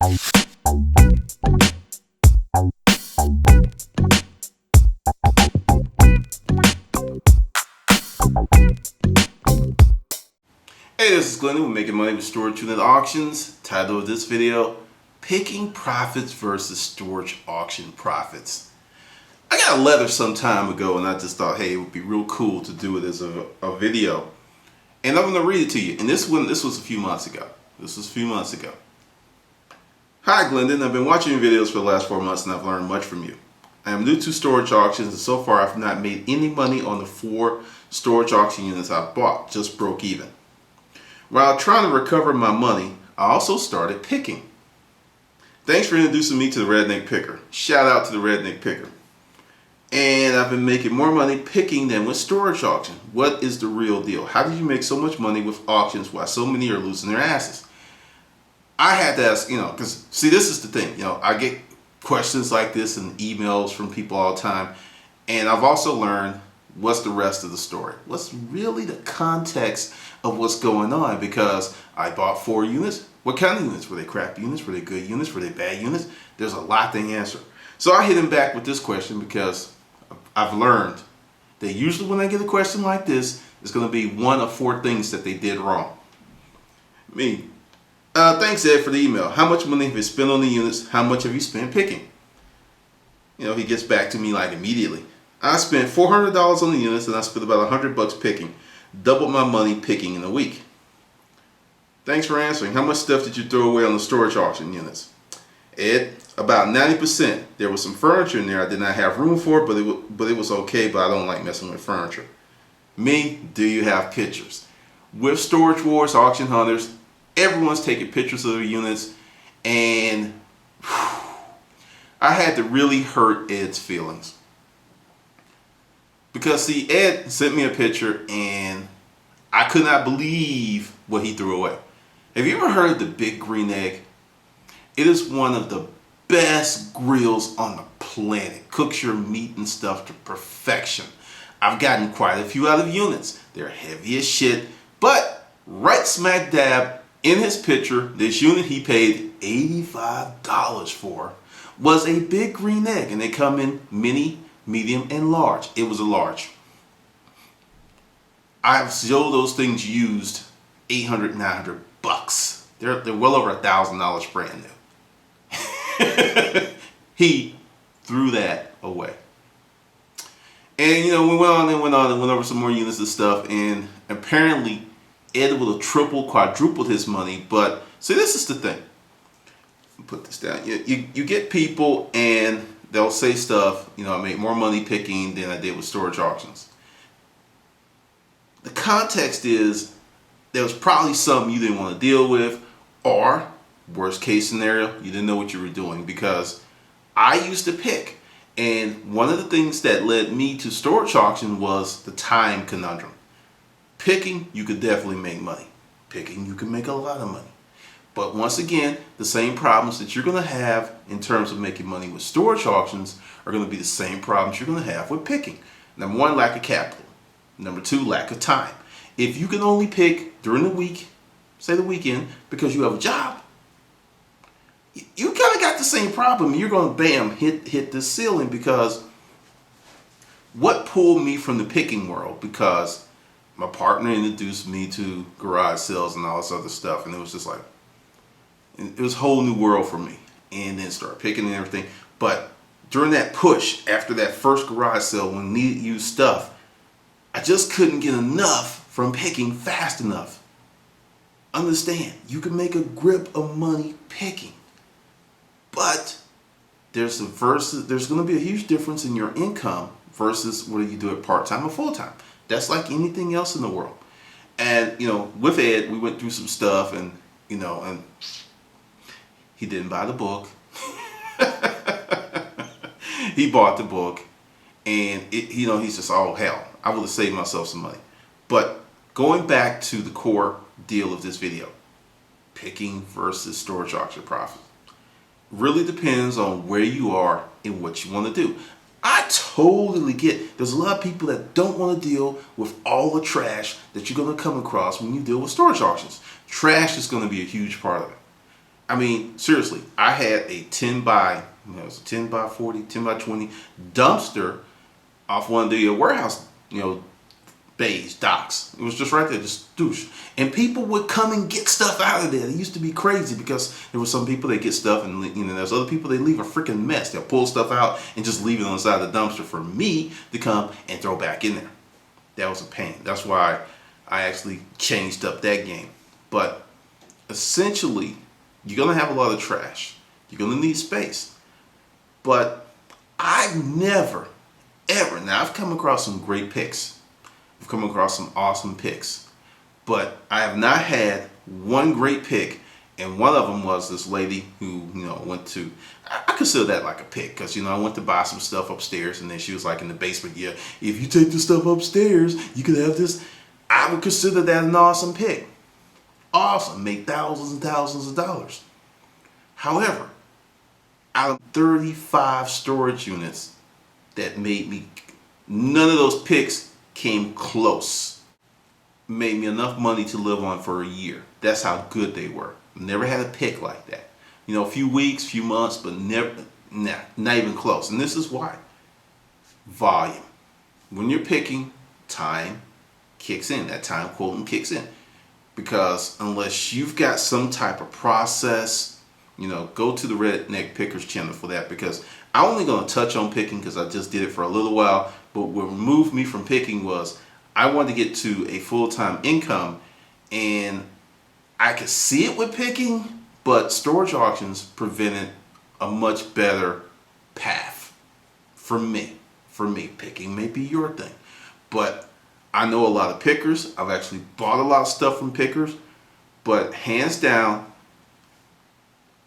Hey, this is Glenn. We're making money with storage unit auctions. Title of this video, Picking Profits versus Storage Auction Profits. I got a letter some time ago and I just thought, hey, it would be real cool to do it as a video. And I'm going to read it to you. And this was a few months ago. Hi, Glendon. I've been watching your videos for the last 4 months and I've learned much from you. I am new to storage auctions and so far I've not made any money on the 4 storage auction units I've bought, just broke even. While trying to recover my money, I also started picking. Thanks for introducing me to the Redneck Picker. Shout out to the Redneck Picker. And I've been making more money picking than with storage auction. What is the real deal? How did you make so much money with auctions while so many are losing their asses? I had to ask, because see, this is the thing, I get questions like this and emails from people all the time. And I've also learned what's the rest of the story. What's really the context of what's going on, because I bought 4 units. What kind of units? Were they crap units? Were they good units? Were they bad units? There's a lot to answer. So I hit him back with this question because I've learned that usually when I get a question like this, it's going to be one of 4 things that they did wrong. Me. Thanks, Ed, for the email. How much money have you spent on the units? How much have you spent picking? He gets back to me like immediately. I spent $400 on the units and I spent about $100 picking. Doubled my money picking in a week. Thanks for answering. How much stuff did you throw away on the storage auction units? Ed, about 90%. There was some furniture in there I did not have room for, but it was okay, but I don't like messing with furniture. Me, do you have pictures? With Storage Wars, Auction Hunters, everyone's taking pictures of their units, and I had to really hurt Ed's feelings. Because see, Ed sent me a picture and I could not believe what he threw away. Have you ever heard of the Big Green Egg? It is one of the best grills on the planet. Cooks your meat and stuff to perfection. I've gotten quite a few out of units. They're heavy as shit, but right smack dab in his picture, this unit he paid $85 for was a Big Green Egg, and they come in mini, medium, and large. It was a large. I've sold those things used $800, $900. They're well over $1,000 brand new. He threw that away. And we went over some more units and stuff, and apparently Ed would have tripled, quadrupled his money. But see, this is the thing. Put this down. You get people and they'll say stuff, I made more money picking than I did with storage auctions. The context is there was probably something you didn't want to deal with, or worst case scenario, you didn't know what you were doing, because I used to pick. And one of the things that led me to storage auction was the time conundrum. Picking, you could definitely make money. Picking, you can make a lot of money. But once again, the same problems that you're going to have in terms of making money with storage auctions are going to be the same problems you're going to have with picking. Number 1, lack of capital. Number 2, lack of time. If you can only pick during the week, say the weekend, because you have a job, you kind of got the same problem. You're going to, bam, hit the ceiling, because what pulled me from the picking world, because my partner introduced me to garage sales and all this other stuff, and it was just like, it was a whole new world for me. And then start picking and everything. But during that push, after that first garage sale, when I needed used stuff, I just couldn't get enough from picking fast enough. Understand, you can make a grip of money picking. But there's going to be a huge difference in your income versus whether you do it part-time or full-time. That's like anything else in the world. And, with Ed, we went through some stuff, and, and he didn't buy the book. He bought the book, and he's just, oh hell, I would have saved myself some money. But going back to the core deal of this video, picking versus storage auction profit, really depends on where you are and what you want to do. I totally get there's a lot of people that don't want to deal with all the trash that you're going to come across when you deal with storage auctions. Trash is going to be a huge part of it. I mean, seriously, I had a 10 by, it was a 10 by 40, 10 by 20 dumpster off one of the warehouse, bays, docks. It was just right there, just douche. And people would come and get stuff out of there. It used to be crazy because there were some people that get stuff and, there's other people, they leave a freaking mess. They'll pull stuff out and just leave it on the side of the dumpster for me to come and throw back in there. That was a pain. That's why I actually changed up that game. But essentially, you're going to have a lot of trash. You're going to need space. But I've never, ever, now I've come across some great picks. I've come across some awesome picks. But I have not had one great pick. And one of them was this lady who, went to, I consider that like a pick. Because, I went to buy some stuff upstairs. And then she was like in the basement, yeah, if you take the stuff upstairs, you could have this. I would consider that an awesome pick. Awesome. Make thousands and thousands of dollars. However, out of 35 storage units that made me, none of those picks came close. Made me enough money to live on for a year. That's how good they were. Never had a pick like that. A few weeks, few months, but never, not even close. And this is why. Volume. When you're picking, time kicks in. That time quotient kicks in. Because unless you've got some type of process, go to the Redneck Pickers channel for that, because I'm only going to touch on picking because I just did it for a little while. But what removed me from picking was I wanted to get to a full-time income, and I could see it with picking, but storage auctions prevented a much better path for me. For me, picking may be your thing, but I know a lot of pickers. I've actually bought a lot of stuff from pickers, but hands down,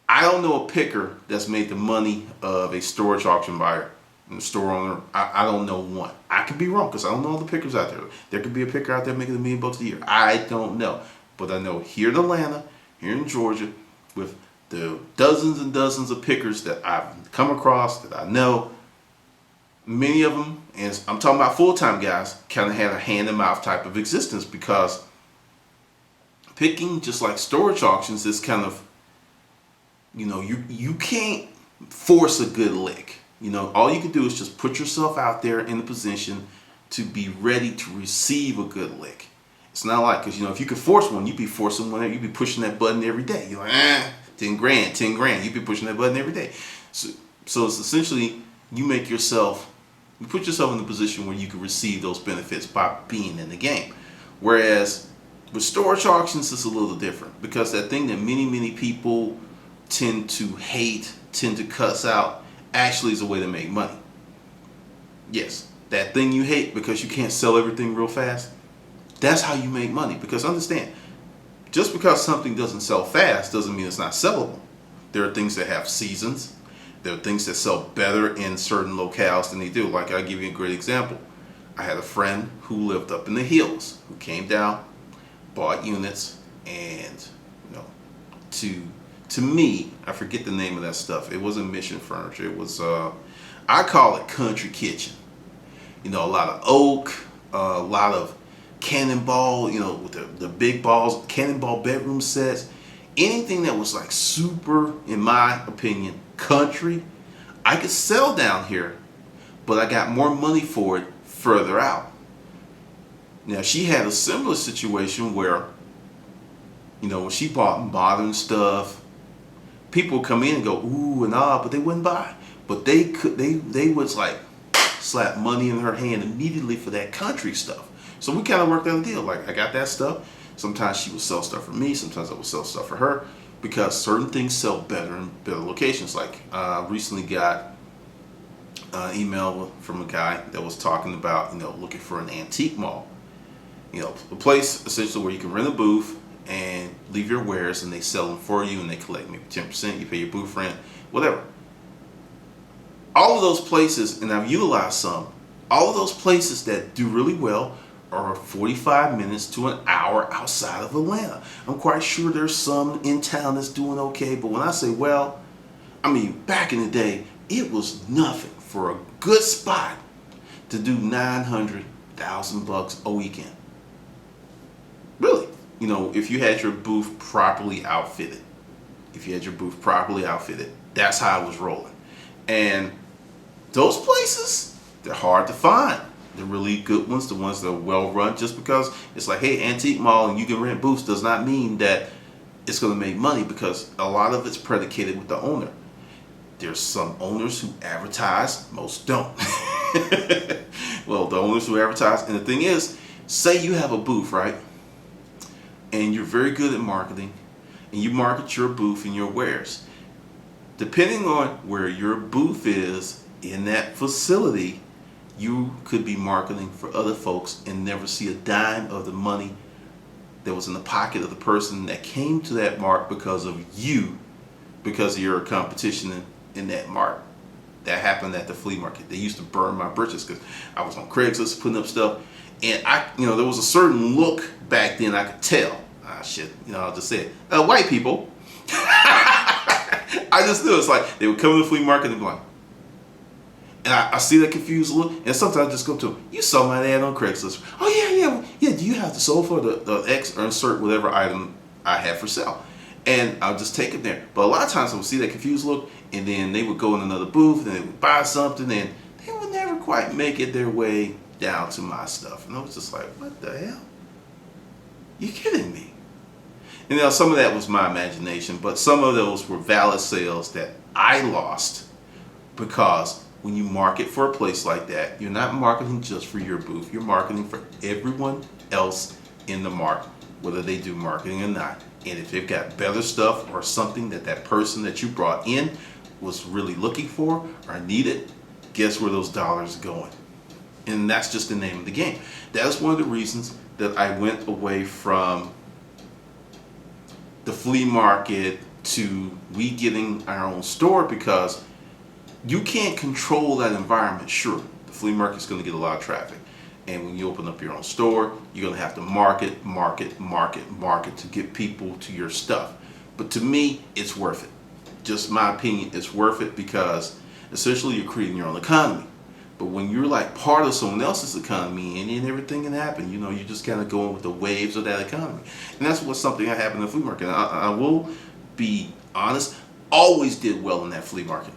I don't know a picker that's made the money of a storage auction buyer and store owner. I don't know one. I could be wrong because I don't know all the pickers out there. There could be a picker out there making $1 million a year. I don't know. But I know here in Atlanta, here in Georgia, with the dozens and dozens of pickers that I've come across, that I know, many of them, and I'm talking about full-time guys, kind of had a hand-in-mouth type of existence, because picking, just like storage auctions, is kind of, you can't force a good lick. All you can do is just put yourself out there in a position to be ready to receive a good lick. It's not like, because if you could force one, you'd be forcing one, you'd be pushing that button every day. You're like, 10 grand, 10 grand. You'd be pushing that button every day. So it's essentially, you put yourself in a position where you can receive those benefits by being in the game. Whereas with storage auctions, it's a little different, because that thing that many people tend to hate, tend to cuss out, actually is a way to make money. Yes, that thing you hate because you can't sell everything real fast, that's how you make money. Because understand, just because something doesn't sell fast doesn't mean it's not sellable. There are things that have seasons. There are things that sell better in certain locales than they do. Like, I'll give you a great example. I had a friend who lived up in the hills who came down, bought units, and to me, I forget the name of that stuff. It wasn't Mission Furniture. It was I call it country kitchen. A lot of oak, a lot of cannonball, with the big balls, cannonball bedroom sets. Anything that was like super, in my opinion, country, I could sell down here, but I got more money for it further out. Now, she had a similar situation where, when she bought modern stuff, people would come in and go, ooh and ah, but they wouldn't buy. But they would like slap money in her hand immediately for that country stuff. So we kind of worked out a deal. Like, I got that stuff. Sometimes she would sell stuff for me. Sometimes I would sell stuff for her, because certain things sell better in better locations. Like, recently got an email from a guy that was talking about, looking for an antique mall. A place essentially where you can rent a booth and leave your wares, and they sell them for you, and they collect maybe 10%. You pay your booth rent, whatever. All of those places, and I've utilized some, all of those places that do really well are 45 minutes to an hour outside of Atlanta. I'm quite sure there's some in town that's doing okay, but when I say back in the day, it was nothing for a good spot to do $900,000 a weekend. Really, if you had your booth properly outfitted. if you had your booth properly outfitted. That's how I was rolling. And those places, they're hard to find. The really good ones, the ones that are well run. Just because it's like, hey, antique mall and you can rent booths does not mean that it's going to make money, because a lot of it's predicated with the owner. There's some owners who advertise, most don't. Well, the owners who advertise, and the thing is, say you have a booth, right? And you're very good at marketing, and you market your booth and your wares. Depending on where your booth is in that facility, you could be marketing for other folks and never see a dime of the money that was in the pocket of the person that came to that mart because of you, because of your competition in that mart. That happened at the flea market. They used to burn my britches because I was on Craigslist putting up stuff, and there was a certain look back then I could tell. I'll just say it. White people. I just knew. It's like they would come to the flea market and be like, and I see that confused look, and sometimes I just go to them, you saw my ad on Craigslist. Oh yeah. Do you have the sold for the X, or insert whatever item I have for sale? And I'll just take it there. But a lot of times I would see that confused look, and then they would go in another booth and they would buy something, and they would never quite make it their way down to my stuff. And I was just like, what the hell? You kidding me? And some of that was my imagination, but some of those were valid sales that I lost, because when you market for a place like that, you're not marketing just for your booth. You're marketing for everyone else in the market, whether they do marketing or not. And if they've got better stuff or something that person that you brought in was really looking for or needed, guess where those dollars are going? And that's just the name of the game. That's one of the reasons that I went away from the flea market to we getting our own store, because you can't control that environment. Sure, the flea market's going to get a lot of traffic, and when you open up your own store, you're going to have to market to get people to your stuff. But to me, it's worth it. Just my opinion, it's worth it, because essentially you're creating your own economy. But when you're like part of someone else's economy, and everything can happen, you're just kind of going with the waves of that economy. And that's what's something that happened in the flea market. I will be honest, always did well in that flea market.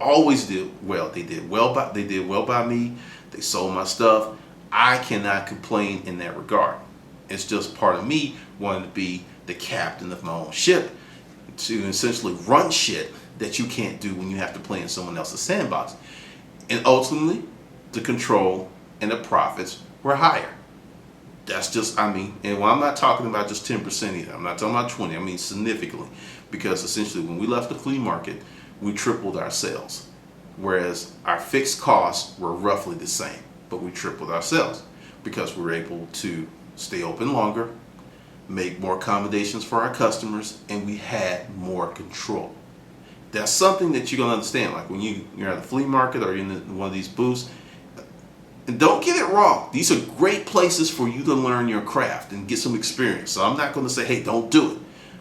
Always did well. They did well by me. They sold my stuff. I cannot complain in that regard. It's just part of me wanting to be the captain of my own ship, to essentially run shit that you can't do when you have to play in someone else's sandbox. And ultimately, the control and the profits were higher. That's just, and I'm not talking about just 10% either. I'm not talking about 20. I mean significantly. Because essentially when we left the flea market, we tripled our sales. Whereas our fixed costs were roughly the same, but we tripled our sales because we were able to stay open longer, make more accommodations for our customers, and we had more control. That's something that you're going to understand. Like when you're at the flea market or you're in one of these booths, and don't get it wrong, these are great places for you to learn your craft and get some experience. So I'm not going to say, hey, don't do it.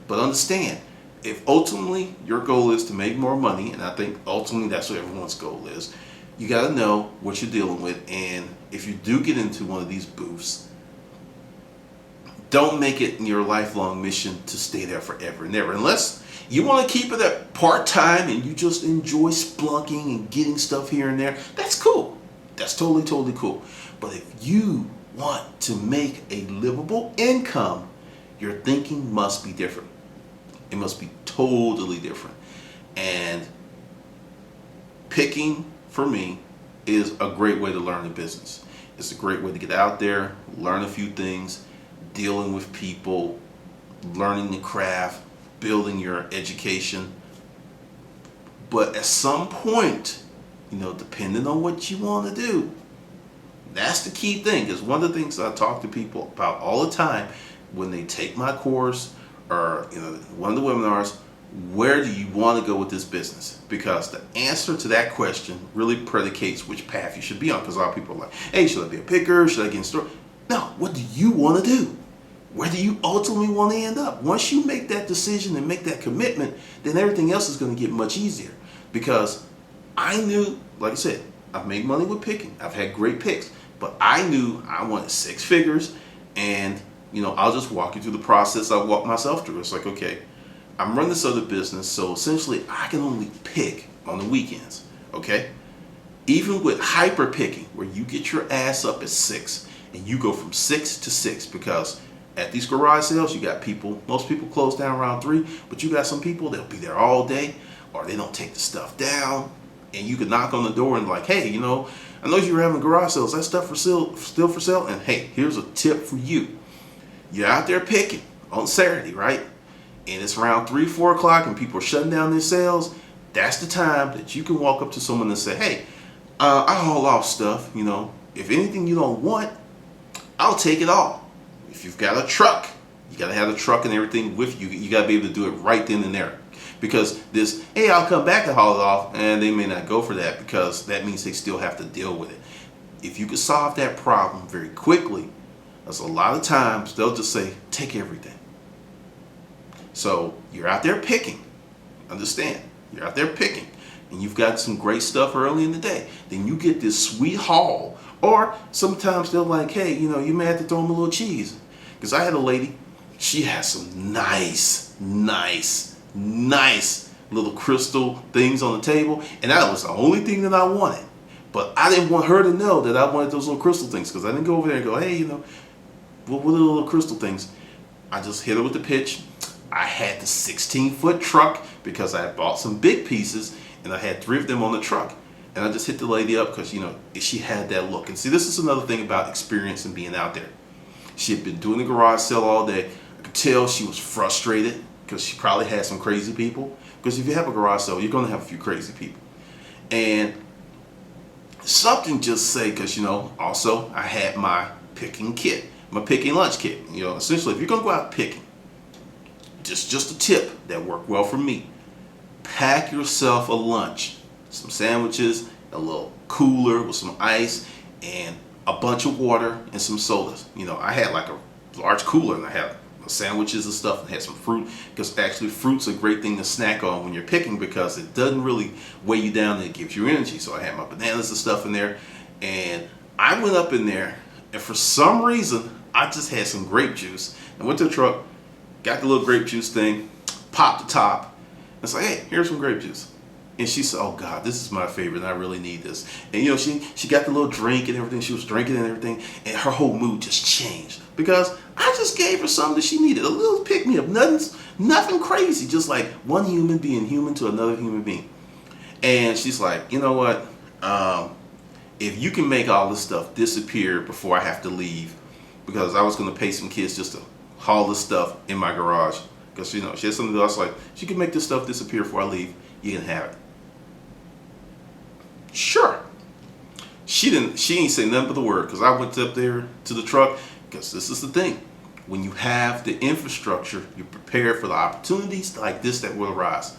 But understand, if ultimately your goal is to make more money, and I think ultimately that's what everyone's goal is, you got to know what you're dealing with. And if you do get into one of these booths, don't make it your lifelong mission to stay there forever and ever. Unless you want to keep it at part-time and you just enjoy splunking and getting stuff here and there, that's cool. That's totally cool. But if you want to make a livable income, your thinking must be different. It must be totally different. And picking, for me, is a great way to learn the business. It's a great way to get out there, learn a few things, dealing with people, learning the craft, building your education. But at some point, depending on what you want to do, that's the key thing. Because one of the things I talk to people about all the time when they take my course or one of the webinars, where do you want to go with this business? Because the answer to that question really predicates which path you should be on. Because a lot of people are like, hey, should I be a picker? Should I get in store? No, what do you want to do? Where do you ultimately want to end up? Once you make that decision and make that commitment, then everything else is going to get much easier. Because I knew, like I said, I've made money with picking. I've had great picks. But I knew I wanted 6 figures. And, I'll just walk you through the process I walked myself through. It's like, okay, I'm running this other business, so essentially I can only pick on the weekends, okay? Even with hyper picking, where you get your ass up at 6 and you go from 6 to 6, because at these garage sales, you got people, most people close down around 3, but you got some people that'll be there all day, or they don't take the stuff down, and you could knock on the door and like, hey, you know, I know you were having garage sales, that stuff for sale, still for sale, and hey, here's a tip for you. You're out there picking on Saturday, right? And it's around 3, 4 o'clock and people are shutting down their sales. That's the time that you can walk up to someone and say, hey, I haul off stuff, you know, if anything you don't want, I'll take it all. If you've got a truck, you got to have the truck and everything with you. You got to be able to do it right then and there. Because this, hey, I'll come back to haul it off, and they may not go for that, because that means they still have to deal with it. If you could solve that problem very quickly, there's a lot of times they'll just say, take everything. So you're out there picking. Understand, you're out there picking, and you've got some great stuff early in the day. Then you get this sweet haul. Or sometimes they're like, hey, you know, you may have to throw them a little cheese. Because I had a lady, she had some nice little crystal things on the table, and that was the only thing that I wanted. But I didn't want her to know that I wanted those little crystal things, because I didn't go over there and go, hey, you know, what are the little crystal things? I just hit her with the pitch. I had the 16-foot truck because I had bought some big pieces, and I had 3 of them on the truck. And I just hit the lady up because, you know, she had that look. And see, this is another thing about experience and being out there. She had been doing the garage sale all day. I could tell she was frustrated because she probably had some crazy people. Because if you have a garage sale, you're going to have a few crazy people. And something just say, because, you know, also I had my picking kit, my picking lunch kit. You know, essentially, if you're going to go out picking, just a tip that worked well for me. Pack yourself a lunch. Some sandwiches, a little cooler with some ice, and a bunch of water and some sodas. You know, I had like a large cooler, and I had sandwiches and stuff, and had some fruit, because actually fruit's a great thing to snack on when you're picking, because it doesn't really weigh you down and it gives you energy. So I had my bananas and stuff in there, and I went up in there, and for some reason I just had some grape juice. I went to the truck, got the little grape juice thing, popped the top, and it's like, hey, here's some grape juice. And she said, oh God, this is my favorite, and I really need this. And you know, she got the little drink and everything. She was drinking and everything, and her whole mood just changed, because I just gave her something that she needed, a little pick-me-up, nothing crazy, just like one human being human to another human being. And she's like, you know what, if you can make all this stuff disappear before I have to leave, because I was going to pay some kids just to haul this stuff in my garage, because, you know, she had something else like, she can make this stuff disappear before I leave, you can have it. Sure. She ain't say nothing but the word, because I went up there to the truck, because this is the thing. When you have the infrastructure, you're prepared for the opportunities like this that will arise.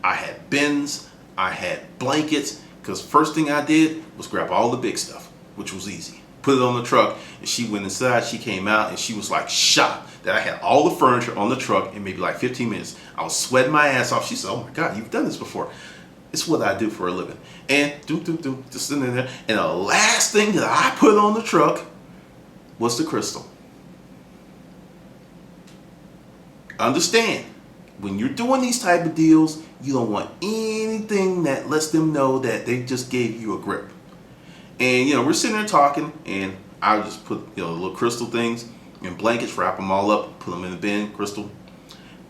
I had bins, I had blankets, because first thing I did was grab all the big stuff, which was easy. Put it on the truck, and she went inside, she came out, and she was like shocked that I had all the furniture on the truck in maybe like 15 minutes. I was sweating my ass off. She said, oh my God, you've done this before. It's what I do for a living. And just sitting in there. And the last thing that I put on the truck was the crystal. Understand, when you're doing these type of deals, you don't want anything that lets them know that they just gave you a grip. And, you know, we're sitting there talking, and I just put, you know, little crystal things in blankets, wrap them all up, put them in the bin, crystal.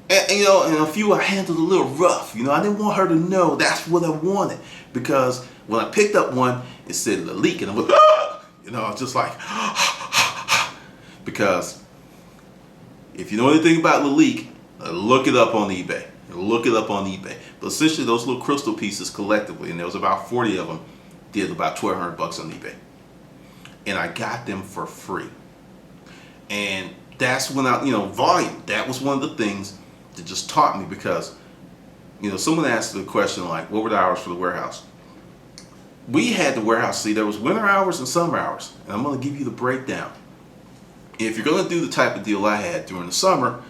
And, you know, and a few I handled a little rough. You know, I didn't want her to know that's what I wanted, because when I picked up one, it said the leak, and I was, ah! You know, I was just like, because if you know anything about Lalique, look it up on eBay. Look it up on eBay. But essentially, those little crystal pieces collectively, and there was about 40 of them, did about $1,200 on eBay. And I got them for free. And that's when I, you know, volume. That was one of the things that just taught me, because, you know, someone asked the question like, what were the hours for the warehouse? We had the warehouse, see, there was winter hours and summer hours. And I'm going to give you the breakdown. If you're going to do the type of deal I had during the summer,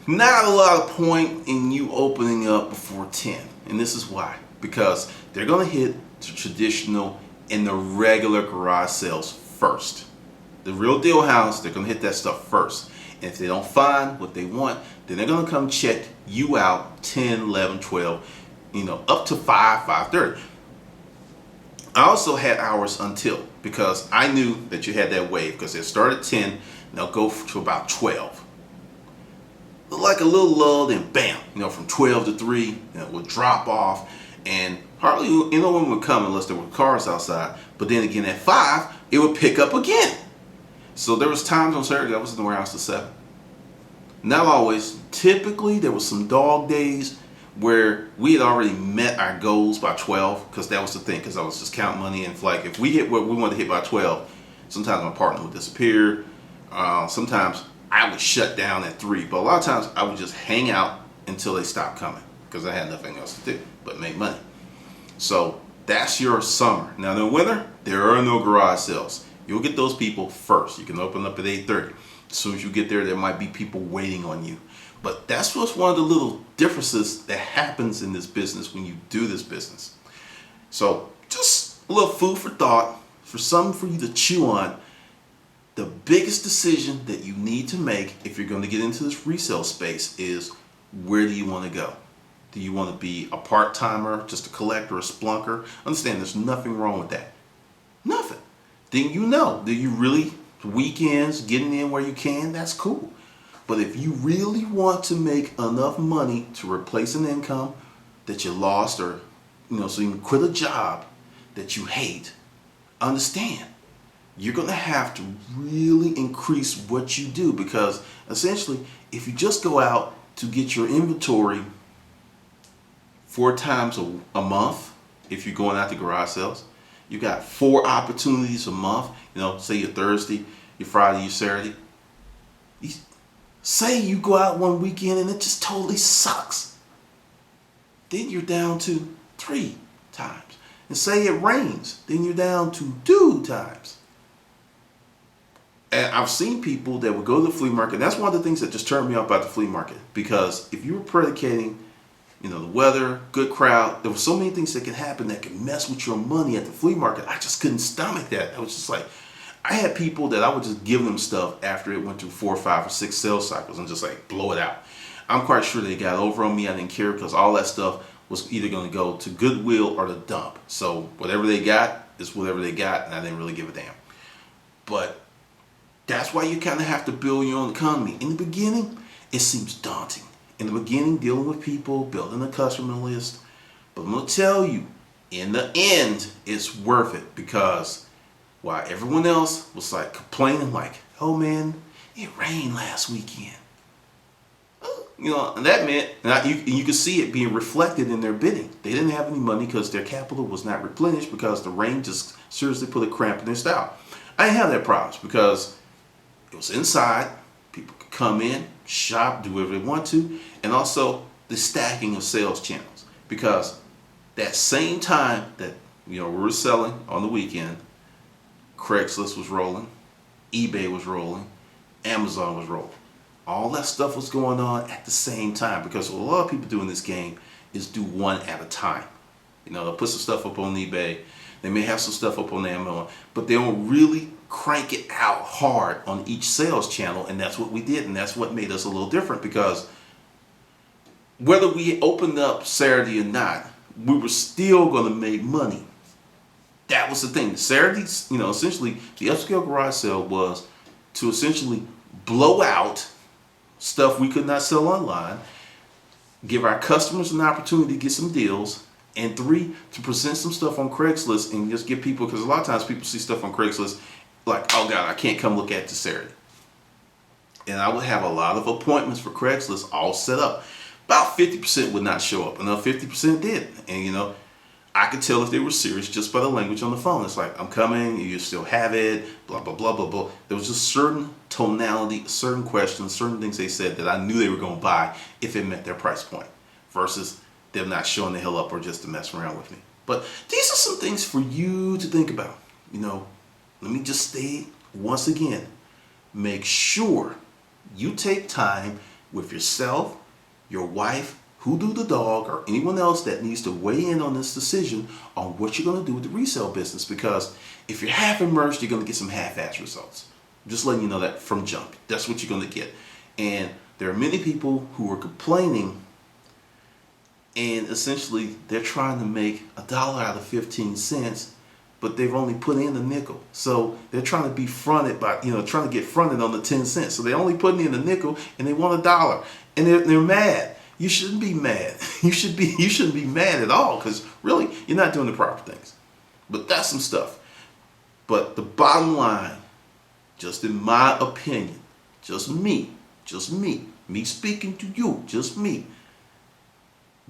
not a lot of point in you opening up before 10. And this is why. Because they're going to hit the traditional and the regular garage sales first. The real deal house, they're going to hit that stuff first. And if they don't find what they want, Then they're going to come check you out 10, 11, 12, up to 5, 5:30. I also had hours until, because I knew that you had that wave, because it started at 10 and they'll go to about 12. Like a little lull, then bam, from 12 to 3, it would drop off, and hardly anyone would come unless there were cars outside. But then again at 5, it would pick up again. So there was times on Saturday I was in the warehouse till 7. Not always. Typically there was some dog days where we had already met our goals by 12, because that was the thing, because I was just counting money, and like if we hit what we wanted to hit by 12, sometimes my partner would disappear. Sometimes I would shut down at 3, but a lot of times I would just hang out until they stopped coming, because I had nothing else to do but make money. So that's your summer. Now in the winter, there are no garage sales. You'll get those people first. You can open up at 8:30. As soon as you get there might be people waiting on you. But that's what's one of the little differences that happens in this business when you do this business. So just a little food for thought, for something for you to chew on. The biggest decision that you need to make if you're going to get into this resale space is, where do you want to go? Do you want to be a part-timer, just a collector, a splunker? Understand, there's nothing wrong with that. Nothing. Then do you really, weekends, getting in where you can, that's cool. But if you really want to make enough money to replace an income that you lost, or so you can quit a job that you hate, understand, you're going to have to really increase what you do, because essentially if you just go out to get your inventory 4 times a month, if you're going out to garage sales, you got 4 opportunities a month, say your Thursday, your Friday, your Saturday. Say you go out one weekend and it just totally sucks. Then you're down to 3 times. And say it rains, then you're down to 2 times. And I've seen people that would go to the flea market. That's one of the things that just turned me off about the flea market. Because if you were predicating, the weather, good crowd, there were so many things that could happen that could mess with your money at the flea market. I just couldn't stomach that. I was just like, I had people that I would just give them stuff after it went through 4, 5, or 6 sales cycles and just like blow it out. I'm quite sure they got over on me. I didn't care, because all that stuff was either going to go to Goodwill or the dump. So whatever they got is whatever they got, and I didn't really give a damn. But that's why you kind of have to build your own economy. In the beginning, it seems daunting. In the beginning, dealing with people, building a customer list. But I'm going to tell you, in the end, it's worth it, because while everyone else was like complaining, like, oh man, it rained last weekend. And that meant, and you could see it being reflected in their bidding. They didn't have any money because their capital was not replenished, because the rain just seriously put a cramp in their style. I didn't have that problem, because it was inside. People could come in, shop, do whatever they want to, and also the stacking of sales channels. Because that same time that we were selling on the weekend, Craigslist was rolling, eBay was rolling, Amazon was rolling. All that stuff was going on at the same time, because what a lot of people do in this game is do one at a time. They'll put some stuff up on eBay, they may have some stuff up on Amazon, but they don't really crank it out hard on each sales channel. And that's what we did, and that's what made us a little different, because whether we opened up Saturday or not, we were still going to make money. That was the thing. Saturdays, essentially the upscale garage sale was to essentially blow out stuff we could not sell online, give our customers an opportunity to get some deals, and 3, to present some stuff on Craigslist and just get people, because a lot of times people see stuff on Craigslist like, oh God, I can't come look at it this Saturday. And I would have a lot of appointments for Craigslist all set up. About 50% would not show up, another 50% did. And I could tell if they were serious just by the language on the phone. It's like, I'm coming, you still have it, blah, blah, blah, blah, blah. There was just certain tonality, certain questions, certain things they said that I knew they were going to buy if it met their price point, versus them not showing the hell up or just to mess around with me. But these are some things for you to think about. Let me just state once again, make sure you take time with yourself, your wife, who do the dog, or anyone else that needs to weigh in on this decision on what you're going to do with the resale business. Because if you're half immersed, you're going to get some half-ass results. I'm just letting you know that from jump. That's what you're going to get. And There are many people who are complaining, and essentially they're trying to make $1 out of 15 cents, but they've only put in a nickel. So they're trying to be fronted by, trying to get fronted on the 10 cents. So they're only putting in a nickel and they want $1. And they're mad. You shouldn't be mad. You shouldn't be mad at all, because really you're not doing the proper things. But that's some stuff. But the bottom line, just in my opinion, just me speaking to you, just me.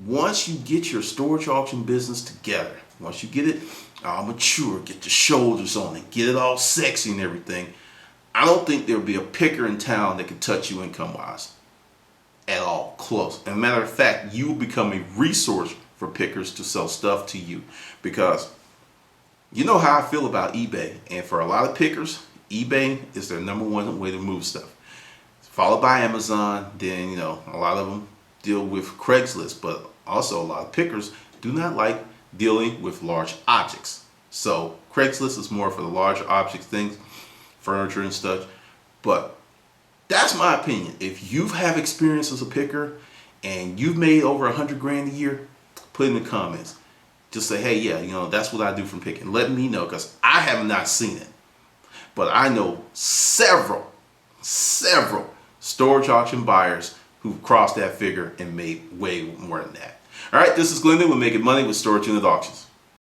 Once you get your storage auction business together, once you get it all mature, get the shoulders on it, get it all sexy and everything, I don't think there'll be a picker in town that can touch you income-wise at all, close. As a matter of fact, you will become a resource for pickers to sell stuff to you, because you know how I feel about eBay, and for a lot of pickers, eBay is their number one way to move stuff. Followed by Amazon, then a lot of them deal with Craigslist, but also a lot of pickers do not like dealing with large objects. So Craigslist is more for the larger object things, furniture and stuff. But that's my opinion. If you have experience as a picker and you've made over 100 grand a year, put in the comments. Just say, hey, yeah, that's what I do from picking. Let me know, because I have not seen it. But I know several storage auction buyers who've crossed that figure and made way more than that. All right, this is Glendon with Making Money with Storage Unit Auctions.